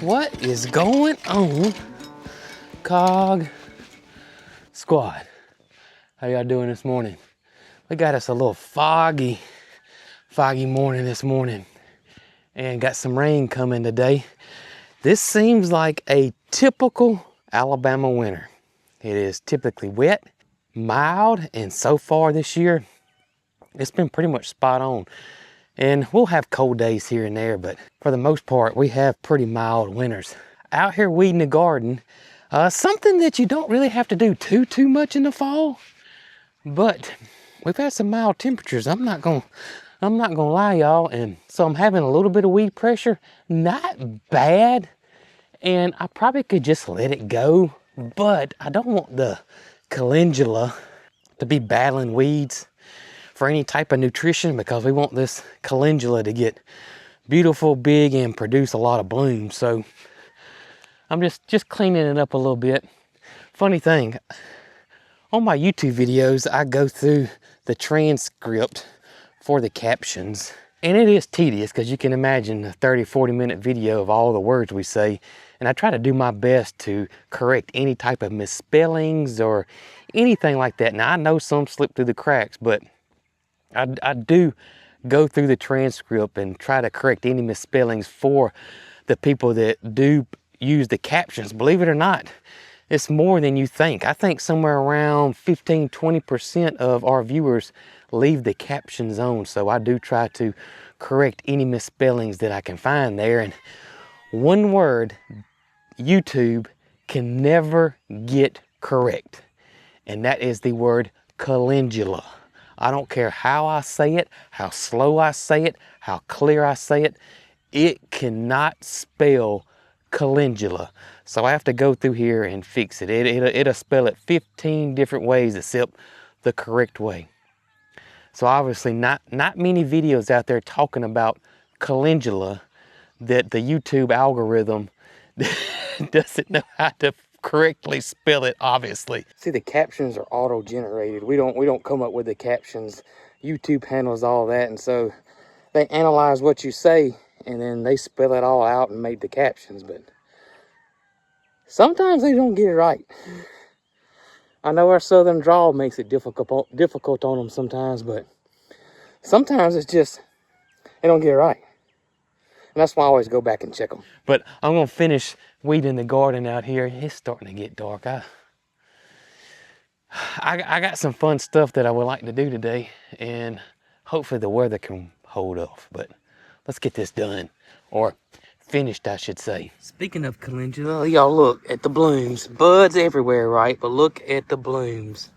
What is going on, Cog Squad? How y'all doing this morning? We got us a little foggy morning this morning and got some rain coming today. This seems like a typical Alabama winter. It is typically wet, mild, and so far this year, it's been pretty much spot on. And we'll have cold days here and there, but for the most part, we have pretty mild winters. Out here weeding the garden, something that you don't really have to do too much in the fall, but we've had some mild temperatures. I'm not gonna lie, y'all, and so I'm having a little bit of weed pressure. Not bad, and I probably could just let it go, but I don't want the calendula to be battling weeds for any type of nutrition, because we want this calendula to get beautiful, big, and produce a lot of bloom. So I'm just cleaning it up a little bit. Funny thing, on my YouTube videos, I go through the transcript for the captions, and it is tedious because you can imagine a 30-40 minute video of all the words we say, and I try to do my best to correct any type of misspellings or anything like that. Now I know some slip through the cracks, but I do go through the transcript and try to correct any misspellings for the people that do use the captions. Believe it or not, it's more than you think. I think somewhere around 15-20% of our viewers leave the captions on. So I do try to correct any misspellings that I can find there. And one word YouTube can never get correct, and that is the word calendula. I don't care how I say it, how slow I say it, how clear I say it, it cannot spell calendula. So I have to go through here and fix it. It'll spell it 15 different ways except the correct way. So obviously not many videos out there talking about calendula that the YouTube algorithm doesn't know how to correctly spell it, obviously. See, the captions are auto-generated. We don't come up with the captions. YouTube handles all that, and so they analyze what you say and then they spell it all out and make the captions. But sometimes they don't get it right. I know our southern drawl makes it difficult on them sometimes, but sometimes it's just they don't get it right. And that's why I always go back and check them. But I'm gonna finish weeding the garden out here. It's starting to get dark. I got some fun stuff that I would like to do today, and hopefully the weather can hold off. But let's get this done, or finished, I should say. Speaking of calendula, y'all look at the blooms. Buds everywhere, right? But look at the blooms.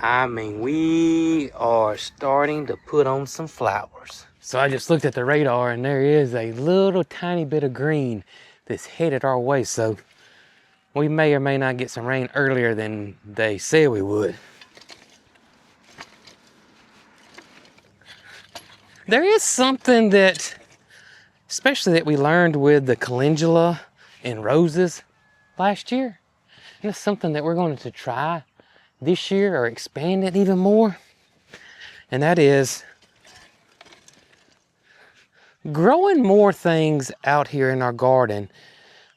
I mean, we are starting to put on some flowers. So I just looked at the radar, and there is a little tiny bit of green that's headed our way. So we may or may not get some rain earlier than they said we would. There is something that, especially that we learned with the calendula and roses last year, and it's something that we're going to try this year or expand it even more, and that is growing more things out here in our garden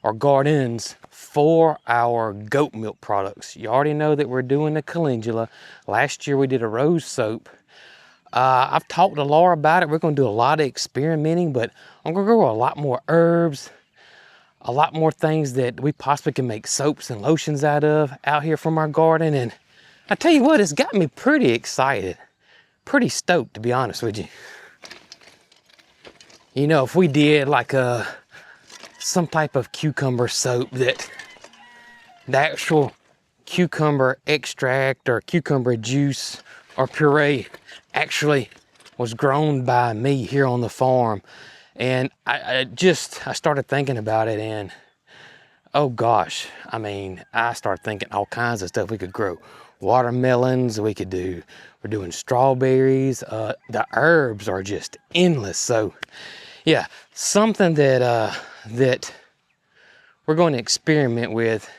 or gardens for our goat milk products. You already know that we're doing the calendula. Last year we did a rose soap. I've talked to Laura about it. We're going to do a lot of experimenting, but I'm going to grow a lot more herbs, a lot more things that we possibly can make soaps and lotions out of out here from our garden. And I tell you what, it's got me pretty excited, pretty stoked, to be honest with you. You know, if we did like some type of cucumber soap, that the actual cucumber extract or cucumber juice or puree actually was grown by me here on the farm, and I started thinking about it, and oh gosh, I mean, I started thinking all kinds of stuff we could grow. Watermelons, we're doing strawberries. The herbs are just endless. So yeah, something that that we're going to experiment with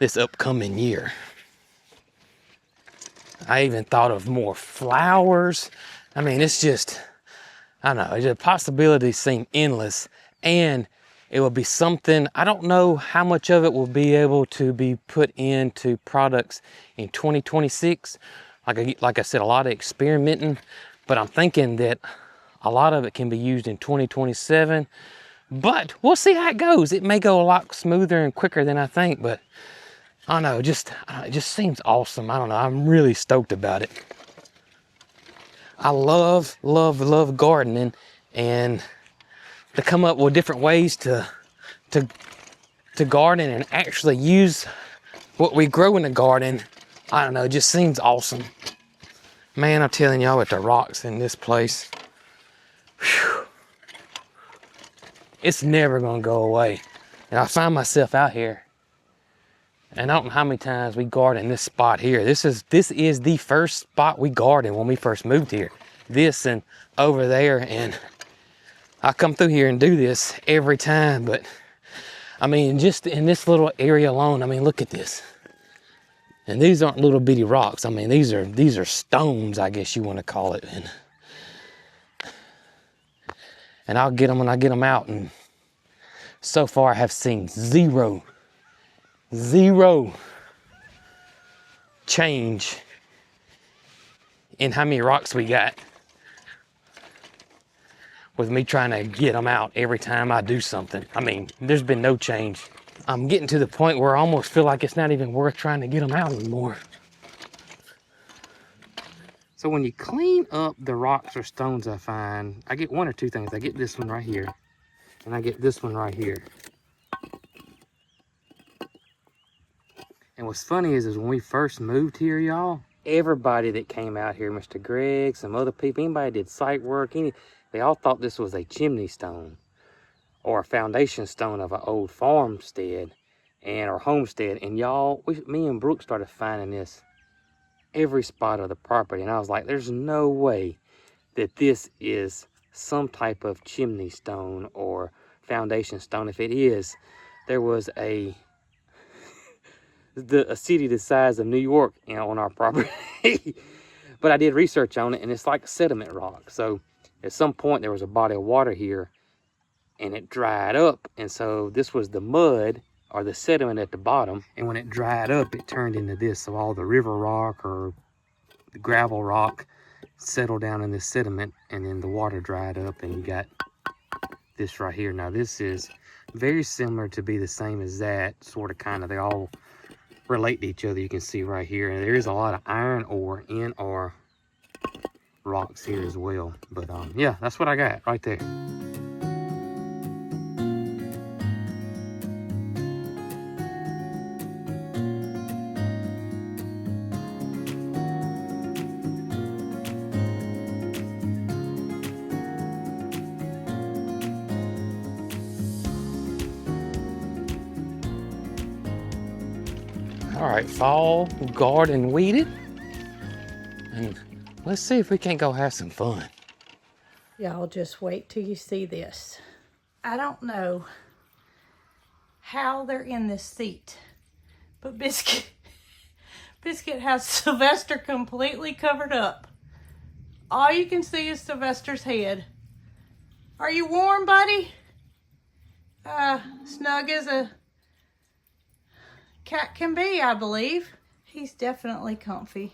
this upcoming year. I even thought of more flowers. I mean, it's just, I don't know, the possibilities seem endless. And it will be something, I don't know how much of it will be able to be put into products in 2026. Like I said, a lot of experimenting, but I'm thinking that a lot of it can be used in 2027. But we'll see how it goes. It may go a lot smoother and quicker than I think, but I don't know, it just seems awesome. I don't know, I'm really stoked about it. I love gardening, and to come up with different ways to garden and actually use what we grow in the garden. I don't know, it just seems awesome. Man, I'm telling y'all, with the rocks in this place, whew, it's never gonna go away. And I find myself out here, and I don't know how many times we garden this spot here. This is the first spot we gardened when we first moved here. This and over there, and I come through here and do this every time. But I mean, just in this little area alone, I mean, look at this. And these aren't little bitty rocks. I mean, these are stones, I guess you want to call it. And I'll get them when I get them out. And so far I have seen zero change in how many rocks we got with me trying to get them out every time I do something. I mean, there's been no change. I'm getting to the point where I almost feel like it's not even worth trying to get them out anymore. So when you clean up the rocks or stones I find, I get one or two things. I get this one right here, and I get this one right here. And what's funny is when we first moved here, y'all, everybody that came out here, Mr. Greg, some other people, anybody that did site work, they all thought this was a chimney stone or a foundation stone of an old farmstead or homestead. And y'all, me and Brooke started finding this every spot of the property. And I was like, there's no way that this is some type of chimney stone or foundation stone. If it is, there was a city the size of New York, on our property. But I did research on it, and it's like sediment rock. So at some point there was a body of water here, and it dried up, and so this was the mud or the sediment at the bottom, and when it dried up it turned into this. So all the river rock or the gravel rock settled down in this sediment, and then the water dried up, and you got this right here. Now this is very similar to be the same as that, sort of, kind of. They all relate to each other. You can see right here, and there is a lot of iron ore in our rocks here as well. But yeah, that's what I got right there. All right, fall garden weeded, and let's see if we can't go have some fun. Y'all just wait till you see this. I don't know how they're in this seat, but Biscuit has Sylvester completely covered up. All you can see is Sylvester's head. Are you warm, buddy? Snug as a cat can be, I believe. He's definitely comfy.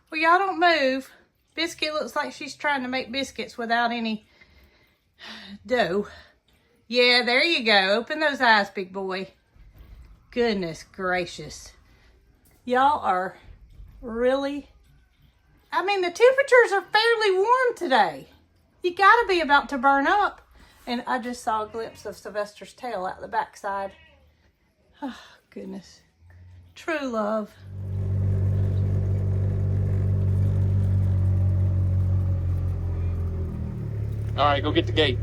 Well, y'all don't move. Biscuit looks like she's trying to make biscuits without any dough. Yeah, there you go. Open those eyes, big boy. Goodness gracious. Y'all are really... I mean, the temperatures are fairly warm today. You gotta be about to burn up. And I just saw a glimpse of Sylvester's tail out the backside. Oh, goodness. True love. All right, go get the gate.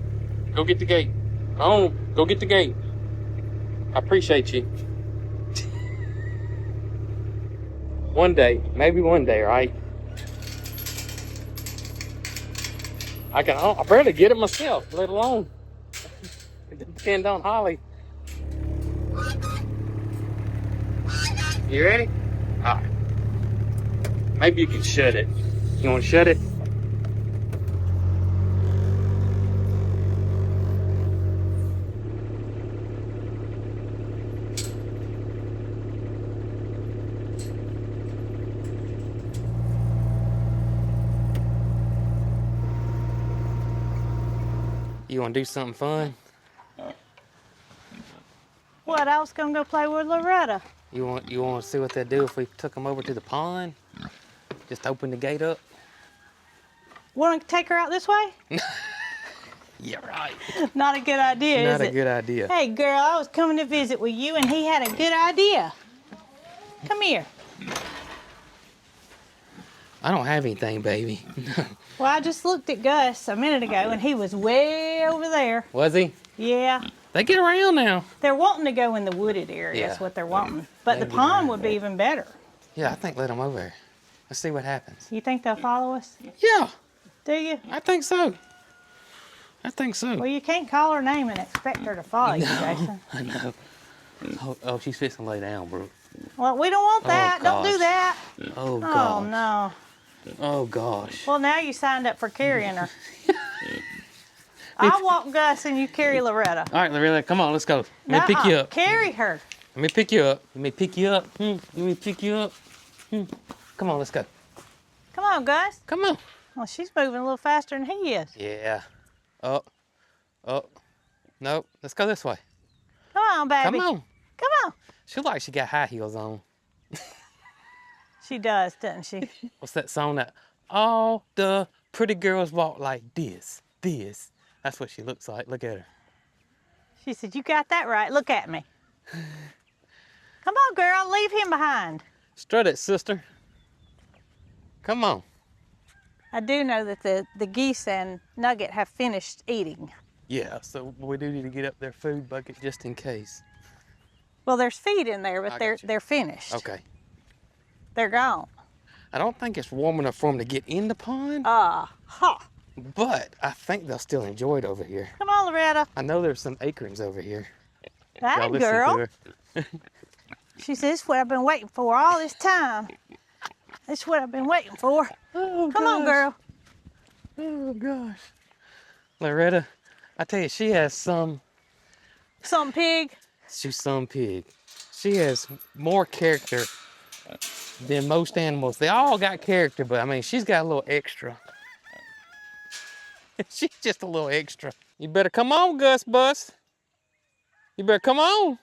Go get the gate. Oh, go get the gate. I appreciate you. One day, maybe one day, right? I barely get it myself, let alone depend on Holly. You ready? All right. Maybe you can shut it. You want to shut it? You want to do something fun? What? I was gonna go play with Loretta. You want to see what they'd do if we took them over to the pond? Just open the gate up? Want to take her out this way? Yeah, right. Not a good idea, Not is a it? good idea. Hey, girl, I was coming to visit with you, and he had a good idea. Come here. I don't have anything, baby. Well, I just looked at Gus a minute ago, and he was way over there. Was he? Yeah. They get around now. They're wanting to go in the wooded area. Yeah. That's what they're wanting. But the Maybe pond around would be there. even better. Yeah, I think let them over there. Let's see what happens. You think they'll follow us? Yeah, Do you? I think so. I think so. Well, you can't call her name and expect her to follow you, Jason. I know. Oh, she's fixing to lay down, Brooke. Well, we don't want that. Don't do gosh. that. Oh, gosh. Oh, no. Oh, gosh. Well, now you signed up for carrying her. I'll walk Gus and you carry Loretta. All right, Loretta, come on, let's go. Let me pick you up. Carry her. Let me pick you up. Let me pick you up. Let me pick you up. Come on, let's go. Come on, Gus. Come on. Well, she's moving a little faster than he is. Yeah. Oh. No, let's go this way. Come on, baby. Come on. Come on. She looks like she got high heels on. She does, doesn't she? What's that song that all the pretty girls walk like this? That's what she looks like. Look at her. She said, you got that right. Look at me. Come on, girl. Leave him behind. Strut it, sister. Come on. I do know that the geese and Nugget have finished eating. Yeah, so we do need to get up their food bucket just in case. Well, there's feed in there, but I they're got you. they're finished. Okay. They're gone. I don't think it's warm enough for them to get in the pond, Ha. but I think they'll still enjoy it over here. Come on, Loretta. I know there's some acorns over here. That Y'all listen to girl. her. She says, this is what I've been waiting for all this time. This is what I've been waiting for. Oh, Come on, gosh. girl. Oh, gosh. Loretta, I tell you, she has some Pig. She's some pig. She has more character than most animals. They all got character, but I mean, she's got a little extra. She's just a little extra. You better come on, Gus Bus. You better come on.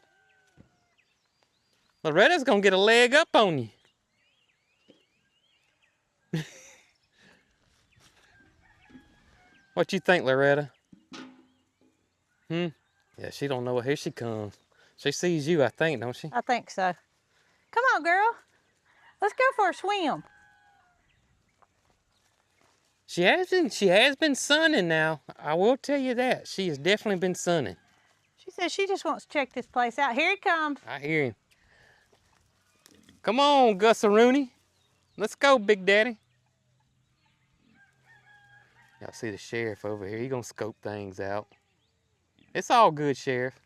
Loretta's gonna get a leg up on you. What you think, Loretta? Yeah, she don't know it. Here she comes. She sees you, I think, don't she? I think so. Come on, girl. Let's go for a swim. She has been sunning now. I will tell you that. She has definitely been sunning. She says she just wants to check this place out. Here he comes. I hear him. Come on, Gus-a-Rooney. Let's go, Big Daddy. Y'all see the sheriff over here. He gonna scope things out. It's all good, Sheriff.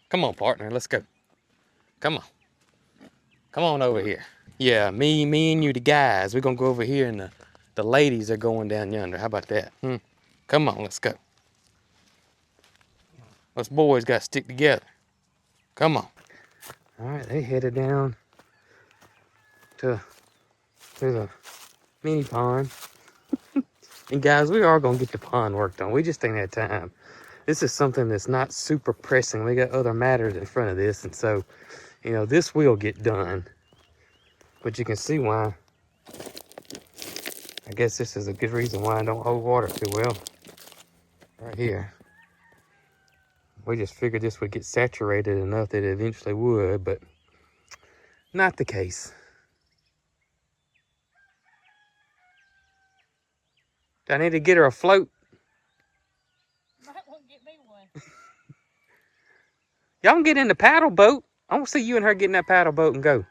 Come on, partner. Let's go. Come on. Come on over here. Yeah, me and you, the guys. We're gonna go over here, and the ladies are going down yonder. How about that? Come on, let's go. Us boys gotta stick together. Come on. All right, they headed down to the mini pond. And guys, we are gonna get the pond worked on. We just ain't had time. This is something that's not super pressing. We got other matters in front of this, and so, you know, this will get done. But you can see why. I guess this is a good reason why I don't hold water too well. Right here. We just figured this would get saturated enough that it eventually would, but not the case. Do I need to get her a float? Might want to get me one. Y'all can get in the paddle boat. I want to see you and her get in that paddle boat and go.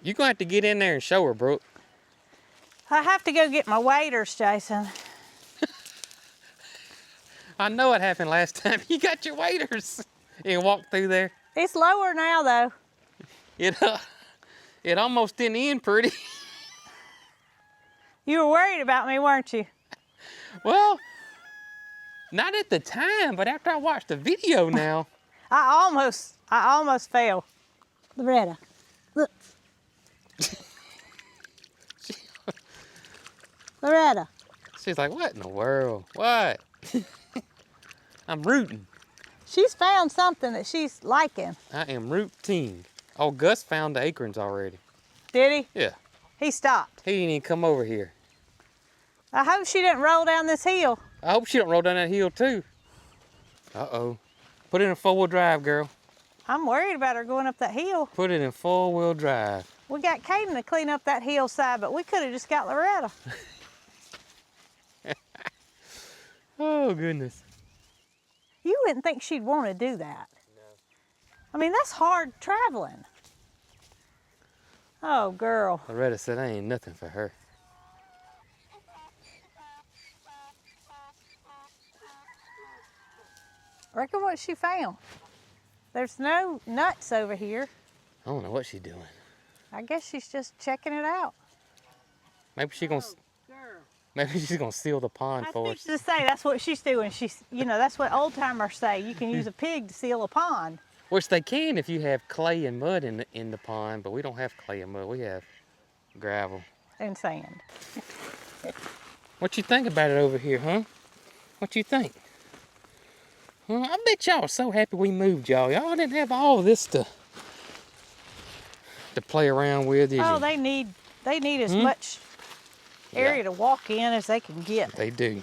You're going to have to get in there and show her, Brooke. I have to go get my waders, Jason. I know it happened last time. You got your waders. You walked through there. It's lower now, though. It almost didn't end pretty. You were worried about me, weren't you? Well, not at the time, but after I watched the video now. I almost fell. Loretta, look. Loretta. She's like, what in the world? What? I'm rooting. She's found something that she's liking. I am rooting. Oh, Gus found the acorns already. Did he? Yeah. He stopped. He didn't even come over here. I hope she didn't roll down this hill. I hope she don't roll down that hill too. Uh-oh. Put it in four-wheel drive, girl. I'm worried about her going up that hill. Put it in four-wheel drive. We got Caden to clean up that hillside, but we could have just got Loretta. Oh, goodness. You wouldn't think she'd want to do that. No. I mean, that's hard traveling. Oh, girl. Loretta said that ain't nothing for her. Reckon what she found. There's no nuts over here. I don't know what she's doing. I guess she's just checking it out. Maybe she's gonna. Maybe she's gonna seal the pond I for was us. to say that's what she's doing. She's, you know, that's what old timers say. You can use a pig to seal a pond. Which they can if you have clay and mud in the pond, but we don't have clay and mud. We have gravel. And sand. What you think about it over here, huh? What you think? Well, I bet y'all are so happy we moved y'all. Y'all didn't have all this to play around with, did you? Oh, they need as much area to walk in as they can get. They do.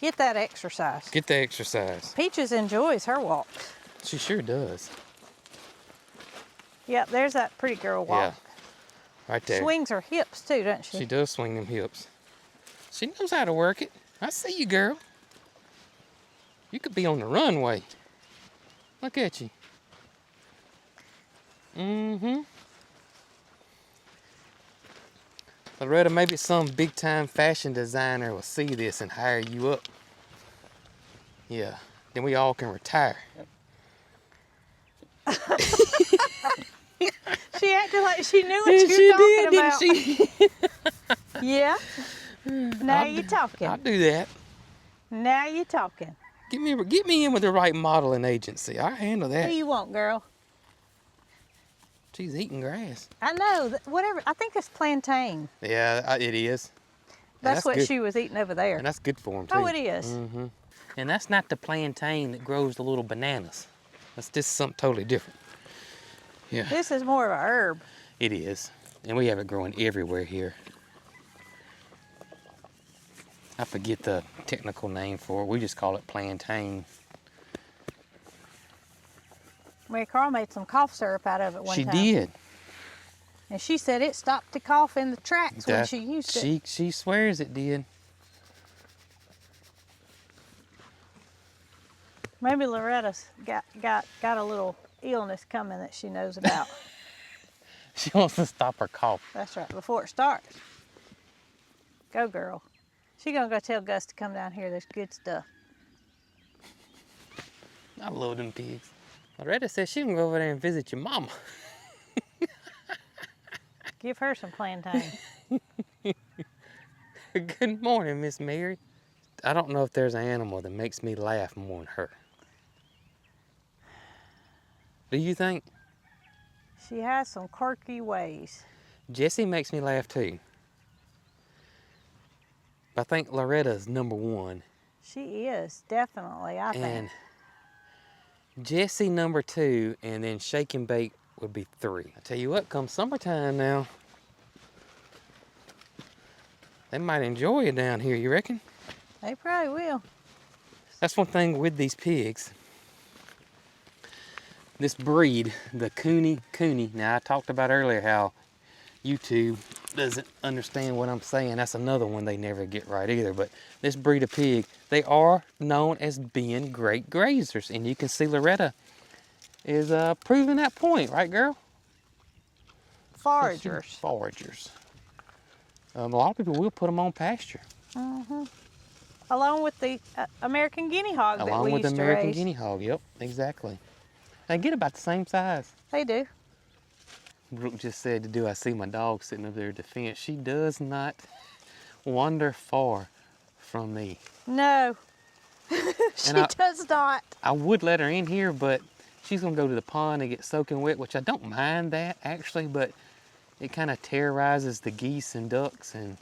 Get that exercise. Get the exercise. Peaches enjoys her walks. She sure does. Yep, there's that pretty girl walk. Yeah, right there. Swings her hips too, doesn't she? She does swing them hips. She knows how to work it. I see you, girl. You could be on the runway. Look at you. Mm-hmm. Loretta, maybe some big-time fashion designer will see this and hire you up. Yeah. Then we all can retire. She acted like she knew what you were talking about. Didn't she? Yeah. Now you're talking. I'll do that. Now you're talking. Get me in with the right modeling agency. I'll handle What that. do you want, girl? She's eating grass. I know. Whatever. I think it's plantain. Yeah, it is. That's what good. she was eating over there. And that's good for them, too. Oh, it is. Mm-hmm. And that's not the plantain that grows the little bananas. That's just something totally different. Yeah. This is more of a herb. It is. And we have it growing everywhere here. I forget the technical name for it. We just call it plantain. Mary Carl made some cough syrup out of it one time. She did. And she said it stopped the cough in the tracks when she used it. She swears it did. Maybe Loretta's got a little illness coming that she knows about. She wants to stop her cough. That's right, before it starts. Go, girl. She gonna go tell Gus to come down here. There's good stuff. I love them pigs. Loretta says she can go over there and visit your mama. Give her some plantain. Good morning, Miss Mary. I don't know if there's an animal that makes me laugh more than her. Do you think? She has some quirky ways. Jessie makes me laugh too. But I think Loretta's number one. She is, definitely, I think. And Jessie number two, and then Shake and Bake would be three. I tell you what, come summertime now, they might enjoy it down here, you reckon? They probably will. That's one thing with these pigs. This breed, the Cooney. Now, I talked about earlier how YouTube doesn't understand what I'm saying. That's another one they never get right either. But this breed of pig, they are known as being great grazers. And you can see Loretta is proving that point, right, girl? along with the American guinea hog that Along we with the used to American raise. guinea hog, yep, exactly. They get about the same size. They do. Brooke just said, do I see my dog sitting up there at the fence? She does not wander far from me. No, she does not. I would let her in here, but she's gonna go to the pond and get soaking wet, which I don't mind that actually, but it kind of terrorizes the geese and ducks, and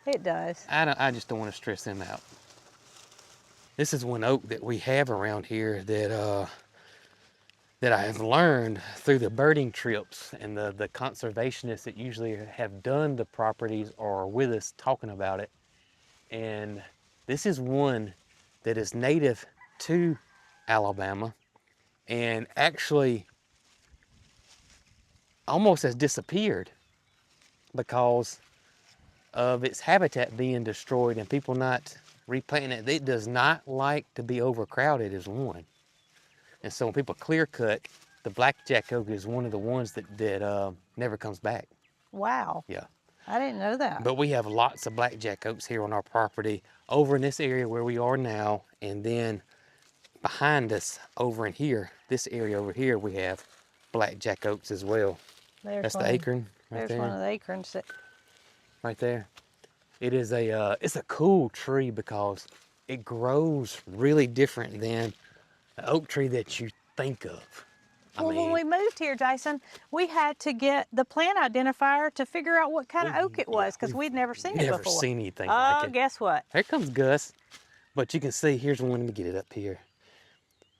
It does. I just don't want to stress them out. This is one oak that we have around here that I have learned through the birding trips, and the conservationists that usually have done the properties are with us talking about it. And this is one that is native to Alabama and actually almost has disappeared because of its habitat being destroyed and people not replanting it. It does not like to be overcrowded is one. And so when people clear cut, the blackjack oak is one of the ones that never comes back. Wow. Yeah. I didn't know that. But we have lots of blackjack oaks here on our property over in this area where we are now. And then behind us over in here, this area over here, we have blackjack oaks as well. That's the acorn right there. There's one of the acorns that... Right there. It is it's a cool tree because it grows really different than the oak tree that you think of. Well, when we moved here, Jason, we had to get the plant identifier to figure out what kind of oak it was because we'd never seen it before. Never seen anything like it. Oh, guess what? Here comes Gus. But you can see, here's one, let me get it up here.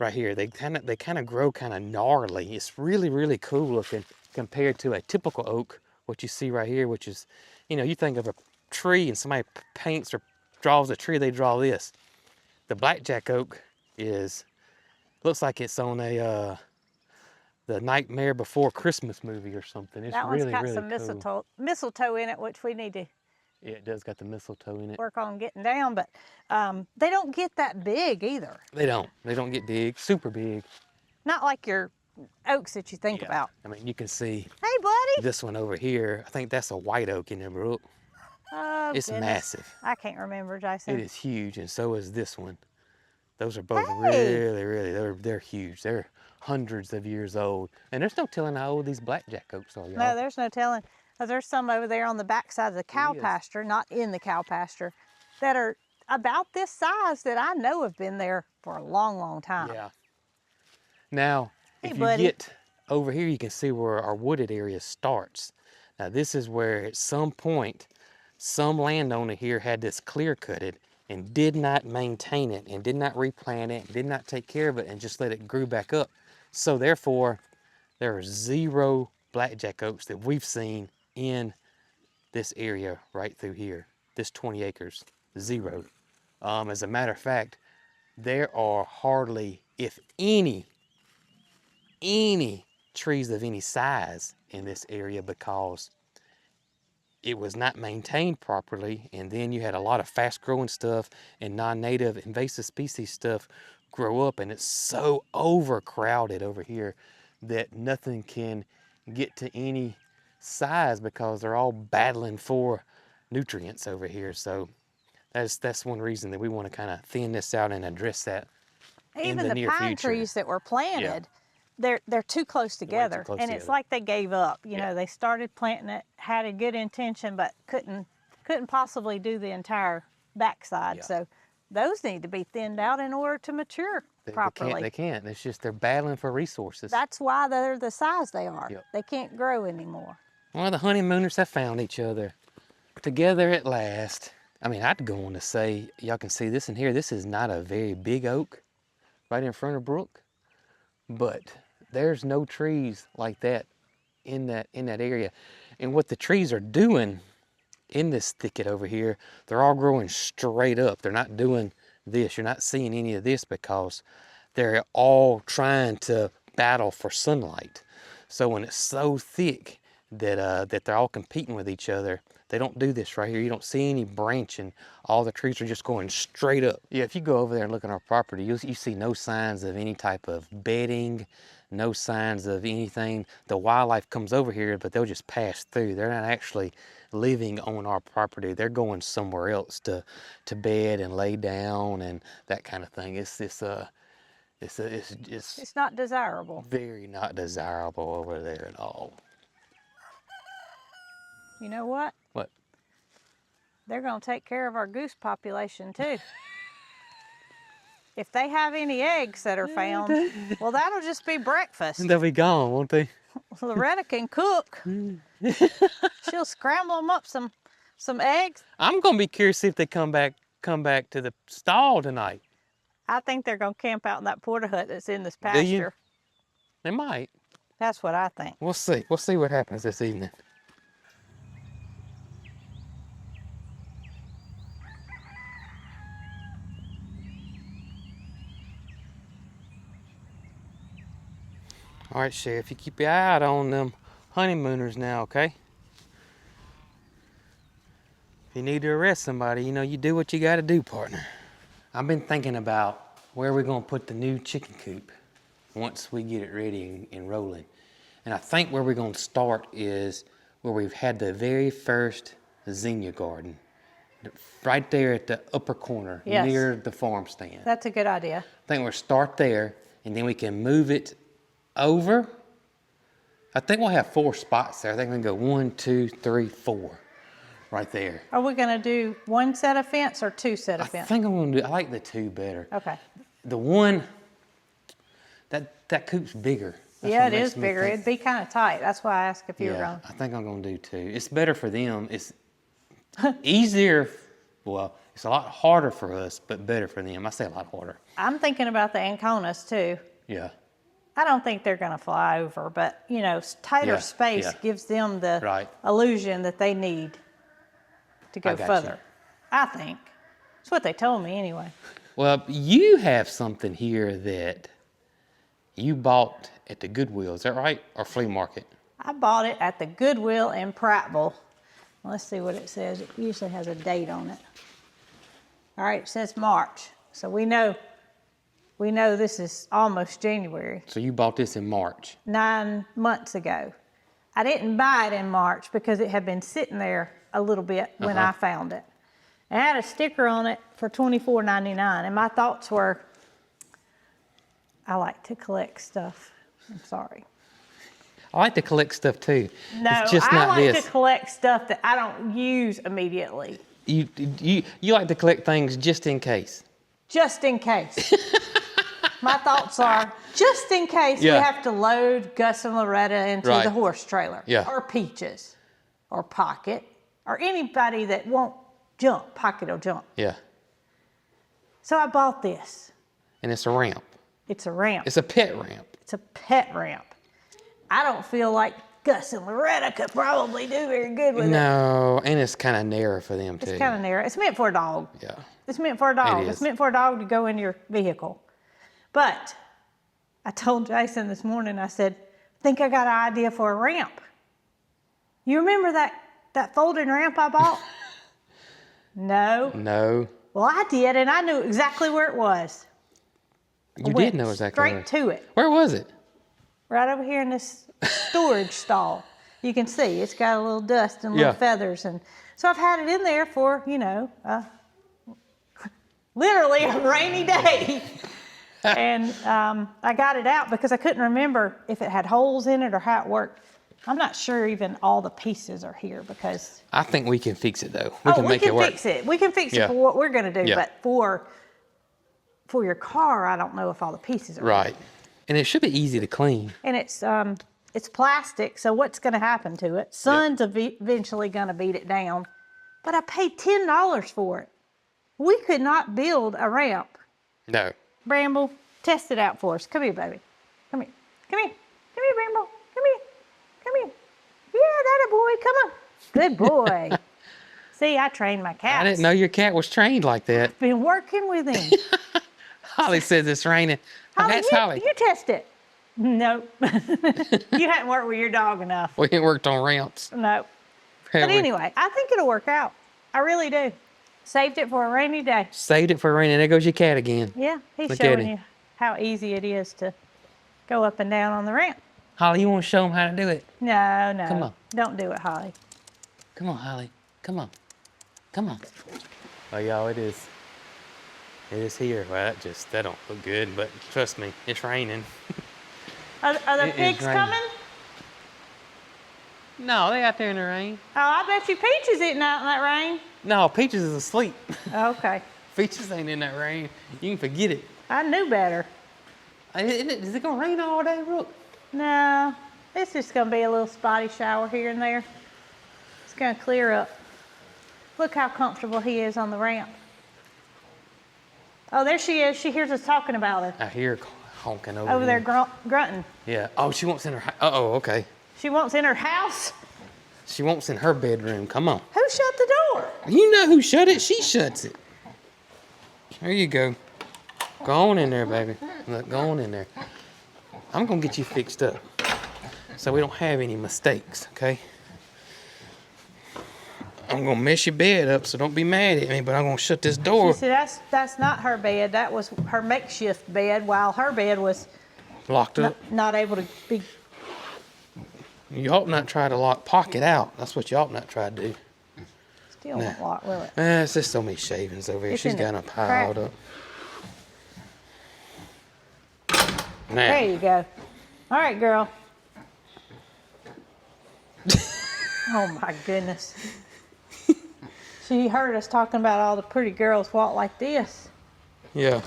Right here, they kind of grow kind of gnarly. It's really, really cool looking compared to a typical oak, what you see right here, which is, you know, you think of a tree and somebody paints or draws a tree, they draw this. The blackjack oak looks like it's on the Nightmare Before Christmas movie or something. It's that really, one's got really some cool. mistletoe in it, which we need to Yeah, it does got the mistletoe in it. work on getting down, but they don't get that big either. They don't get big, super big. Not like your oaks that you think about. I mean, you can see Hey, buddy. this one over here. I think that's a white oak in there, Brooke. Oh, It's goodness. massive. I can't remember, Jason. It is huge, and so is this one. Those are both Hey! really, they're huge. They're hundreds of years old. And there's no telling how old these blackjack oaks are, y'all. No, there's no telling. 'Cause there's some over there on the back side of the cow is. pasture, not in the cow pasture, that are about this size that I know have been there for a long, long time. Yeah. Now, Hey, if buddy. you get over here, you can see where our wooded area starts. Now, this is where at some point, some landowner here had this clear cutted and did not maintain it and did not replant it, did not take care of it, and just let it grow back up. So therefore, there are 0 blackjack oaks that we've seen in this area right through here, this 20 acres, 0. As a matter of fact, there are hardly, if any trees of any size in this area because it was not maintained properly, and then you had a lot of fast growing stuff and non-native invasive species stuff grow up, and it's so overcrowded over here that nothing can get to any size because they're all battling for nutrients over here. So that's one reason that we want to kind of thin this out and address that in Even the near pine future. trees that were planted, they're too close together, close and it's together. like they gave up. You Yeah. know, they started planting it, had a good intention, but couldn't possibly do the entire backside. Yeah. So those need to be thinned out in order to mature properly. They can't. It's just they're battling for resources. That's why they're the size they are. Yep. They can't grow anymore. Well, the honeymooners have found each other together at last. I mean, I'd go on to say, y'all can see this in here. This is not a very big oak right in front of Brooke, but there's no trees like that in that area. And what the trees are doing in this thicket over here, they're all growing straight up. They're not doing this. You're not seeing any of this because they're all trying to battle for sunlight. So when it's so thick that they're all competing with each other, they don't do this right here. You don't see any branching. All the trees are just going straight up. Yeah, if you go over there and look at our property, you see no signs of any type of bedding, no signs of anything. The wildlife comes over here, but they'll just pass through. They're not actually living on our property. They're going somewhere else to bed and lay down and that kind of thing. It's not desirable. very not desirable over there at all. You know what? What? They're going to take care of our goose population too. If they have any eggs that are found, well, that'll just be breakfast. They'll be gone, won't they? Loretta can cook. She'll scramble them up some eggs. I'm gonna be curious to see if they come back to the stall tonight. I think they're going to camp out in that porta hut that's in this Do you? pasture. They might. That's what I think. We'll see. We'll see what happens this evening. All right, Sheriff, you keep your eye out on them honeymooners now, okay? If you need to arrest somebody, you know, you do what you gotta do, partner. I've been thinking about where we're gonna put the new chicken coop once we get it ready and rolling. And I think where we're gonna start is where we've had the very first zinnia garden. Right there at the upper corner, Yes. near the farm stand. That's a good idea. I think we'll start there, and then we can move it over. I think we'll have 4 spots there. I think we can go 1, 2, 3, 4, right there. Are we going to do 1 set of fence or 2 set of I fence? think I'm gonna do. I like the 2 better. Okay. The one, that coop's bigger. That's Yeah, what it makes is me bigger. think- It'd be kind of tight. That's why I asked if you were Yeah, going. I think I'm gonna do 2. It's better for them. It's easier. Well, it's a lot harder for us, but better for them. I say a lot harder. I'm thinking about the anconas too. Yeah. I don't think they're going to fly over, but you know, tighter Yeah, space yeah. gives them the Right. illusion that they need to go I got further. you. I think. That's what they told me anyway. Well, you have something here that you bought at the Goodwill. Is that right? Or flea market? I bought it at the Goodwill in Prattville. Let's see what it says. It usually has a date on it. All right, it says March. So we know this is almost January. So you bought this in March. 9 months ago. I didn't buy it in March because it had been sitting there a little bit when I found it. It had a sticker on it for $24.99, and my thoughts were, I like to collect stuff. I'm sorry. I like to collect stuff too. No, it's just I not like this. to collect stuff that I don't use immediately, You like to collect things just in case. just in case. My thoughts are, just in case we Yeah. have to load Gus and Loretta into Right. the horse trailer, Yeah. or Peaches, or Pocket, or anybody that won't jump. Pocket will jump. Yeah. So I bought this. And it's a ramp. It's a ramp. It's a pet ramp. It's a pet ramp. I don't feel like Gus and Loretta could probably do very good with it. No, and it's kind of narrow for them too. It's kind of narrow. It's meant for a dog. Yeah. It's meant for a dog. It It's is. meant for a dog to go in your vehicle. But I told Jason this morning, I said, I think I got an idea for a ramp. You remember that folding ramp I bought? No. No. Well, I did, and I knew exactly where it was. You did know exactly Straight where. to it. Where was it? Right over here in this storage stall. You can see it's got a little dust and little Yeah. feathers. And so I've had it in there for, literally a rainy day. And I got it out because I couldn't remember if it had holes in it or how it worked. I'm not sure even all the pieces are here because... I think we can fix it though. We can make it work. fix it. We can fix Yeah. it for what we're going to do. Yeah. But for your car, I don't know if all the pieces are Right. And it should be easy to clean. And it's plastic, so what's going to happen to it? Sun's eventually going to beat it down. But I paid $10 for it. We could not build a ramp. No. Bramble, test it out for us. Come here, baby. Come here. Come here. Come here, Bramble. Come here. Come here. Yeah, that a boy. Come on. Good boy. See, I trained my cats. I didn't know your cat was trained like that. Been working with him. Holly says it's raining. Holly, That's you, Holly. you test it. No. You hadn't worked with your dog enough. We ain't worked on ramps. No. But anyway, I think it'll work out. I really do. Saved it for a rainy day. Saved it for rain, and there goes your cat again. Yeah, he's Look at showing him. you how easy it is to go up and down on the ramp. Holly, you want to show them how to do it? No, no. Come on. Don't do it, Holly. Come on, Holly. Come on. Come on. Oh, y'all, it is. It is here. Well, that don't look good, but trust me, it's raining. Are the pigs coming? No, they out there in the rain. Oh, I bet you Peaches isn't out in that rain. No, Peaches is asleep. Okay. Peaches ain't in that rain. You can forget it. I knew better. Is it going to rain all day, Brooke? No, it's just going to be a little spotty shower here and there. It's going to clear up. Look how comfortable he is on the ramp. Oh, there she is. She hears us talking about her. I hear her honking over Over there grunting. Yeah. Oh, she wants in her house. Uh-oh, okay. She wants in her house. She wants in her bedroom. Come on. Who shut the door? You know who shut it. She shuts it. There you go. Go on in there, baby. Look, go on in there. I'm going to get you fixed up so we don't have any mistakes, okay? I'm going to mess your bed up, so don't be mad at me, but I'm going to shut this door. She said that's not her bed. That was her makeshift bed while her bed was Locked up. not able to be. You ought not try to pocket out. That's what you ought not try to do. Still won't lock, will it? It's just so many shavings over here. It's She's in the got them piled crack. up. Now. There you go. All right, girl. Oh my goodness. She heard us talking about all the pretty girls walk like this. Yeah.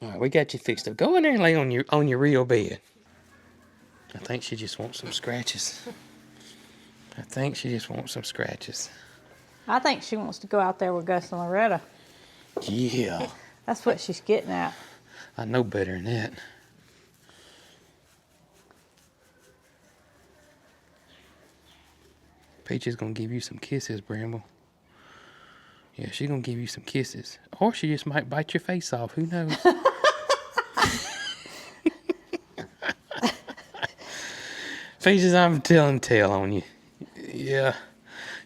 All right, we got you fixed up. Go in there and lay on your real bed. I think she just wants some scratches. I think she just wants some scratches. I think she wants to go out there with Gus and Loretta. Yeah. That's what she's getting at. I know better than that. Peach is gonna give you some kisses, Bramble. Yeah, she's gonna give you some kisses. Or she just might bite your face off. Who knows? Peaches, I'm telling tale on you. Yeah,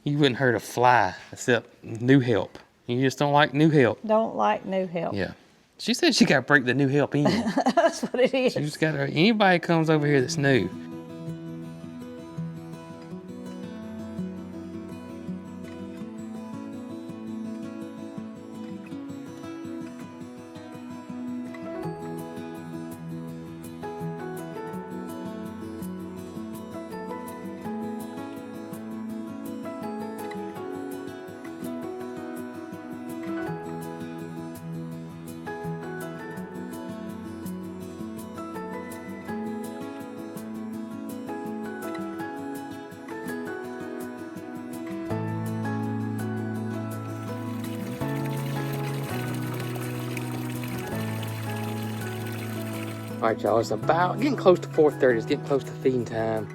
you wouldn't hurt a fly except new help. You just don't like new help. Don't like new help. Yeah. She said she got to break the new help in. That's what it is. She just got to, anybody comes over here that's new. All right, y'all, it's about getting close to 4:30. It's getting close to feeding time.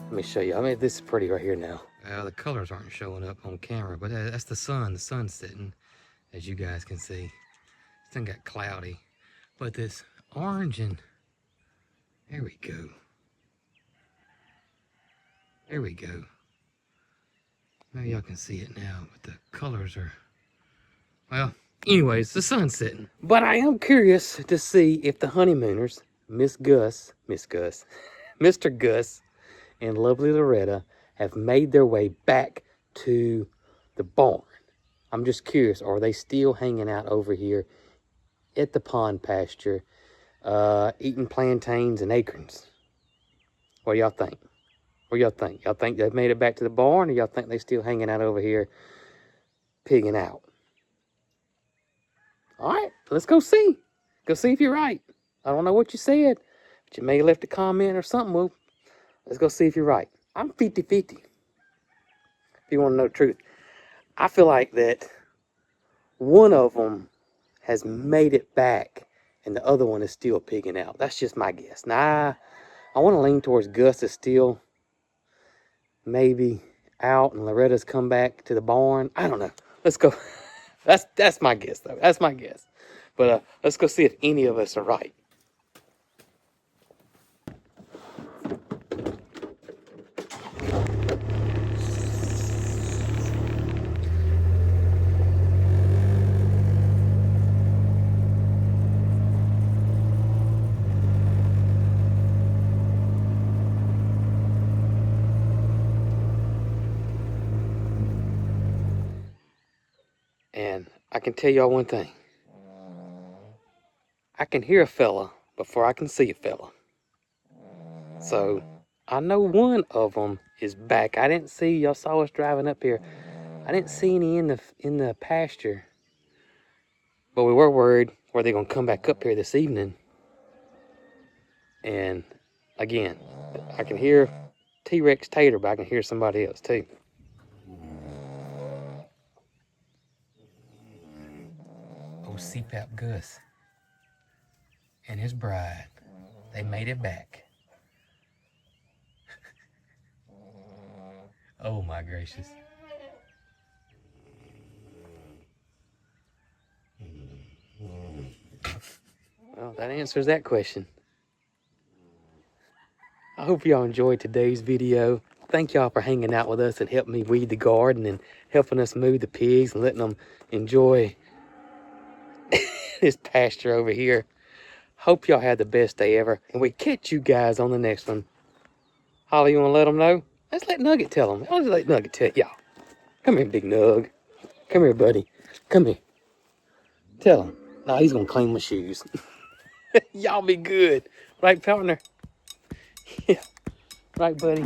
Let me show you. I mean, this is pretty right here now. The colors aren't showing up on camera, but that's the sun. The sun's setting, as you guys can see. It's done got cloudy, but this orange and there we go. There we go. Maybe y'all can see it now, but the colors are, well, anyways, the sun's setting. But I am curious to see if the honeymooners, Mr. Gus, and lovely Loretta have made their way back to the barn. I'm just curious, are they still hanging out over here at the pond pasture, eating plantains and acorns? What do y'all think? What do y'all think? Y'all think they've made it back to the barn, or y'all think they still hanging out over here pigging out? All right, let's go see. Go see if you're right. I don't know what you said, but you may have left a comment or something. Well, let's go see if you're right. I'm 50-50. If you want to know the truth. I feel like that one of them has made it back and the other one is still pigging out. That's just my guess. Now, I want to lean towards Gus is still maybe out and Loretta's come back to the barn. I don't know. Let's go. That's my guess, though. That's my guess. But let's go see if any of us are right. And I can tell y'all one thing. I can hear a fella before I can see a fella. So I know one of them is back. I didn't see, y'all saw us driving up here. I didn't see any in the pasture. But we were worried, were they gonna come back up here this evening? And again, I can hear T-Rex Tater, but I can hear somebody else too. Oh, CPAP Gus and his bride, they made it back. Oh my gracious. Well, that answers that question. I hope y'all enjoyed today's video. Thank y'all for hanging out with us and helping me weed the garden and helping us move the pigs and letting them enjoy this pasture over here. Hope y'all had the best day ever, and we catch you guys on the next one. Holly, you want to let them know? Let's let Nugget tell them. I'll just let Nugget tell y'all. Come here, big Nug. Come here, buddy. Come here. Tell him. No, he's going to clean my shoes. Y'all be good. Right, partner? Yeah. Right, buddy?